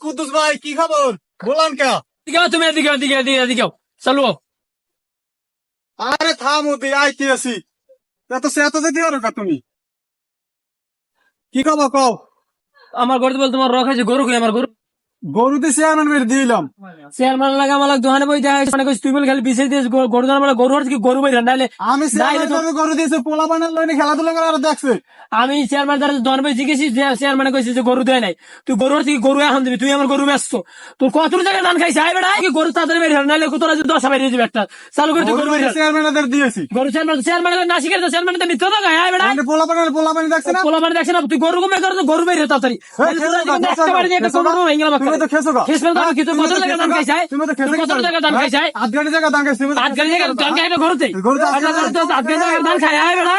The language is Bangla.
কুদ্দুস ভাই কি খবর বলান কে? তুমি এদিকে চলো। আরে থামো দি আইতে আছি। এত সে এত যেতে পারো কা তুমি? কি খবর কও? আমার ঘরে বল তোমার রক আছে গরু আমার গরু গরু দিয়ে চেয়ারম্যান বের দিলাম। চেয়ারম্যান লাগা আমার দোকানে বই দেয় মানে তুই বলে খালি বিছে দিয়ে গরু দান মানে গরু হচ্ছে কি গরু বই নাইলে আমি চেয়ারম্যান গরু দিয়েছে পোলা বানার লইনে খেলাধুলা করে আর দেখছে। আমি চেয়ারম্যান দ্বারা দোকানে বই জিজ্ঞেসি চেয়ারম্যানে কইছে যে গরু দেয় নাই, তুই গরু হচ্ছে কি গরু এখন দিবি, তুই আমার গরু ব্যস্ত তোর কত জায়গায় ধান খাইছে আই বেড়া কি গরু তাড়াতাড়ি বের নাইলে তোরা যদি 10 বেরিয়ে যাবে একটা চালু করে তুই গরু বের চেয়ারম্যানদের দিয়েছি। গরু চেয়ারম্যান না শিখে চেয়ারম্যান মিথ্যা তো গায় আই বেড়া পোলা বানি দেখছে না? পোলা মানে দেখছ না তুই গরু কমে করো গরু বের তাড়াতাড়ি তুমি তো খেছো গা। কি তোর কত জায়গায় ধান খাইছে তুমি তো খেছো কত জায়গায় ধান খাইছে 8 গাড়ি জায়গা দান খাইছে। 8 গাড়ি জায়গায় ধান খাইছে গরুতে গরু 8 গাড়ি জায়গায় ধান খায় আই বেড়া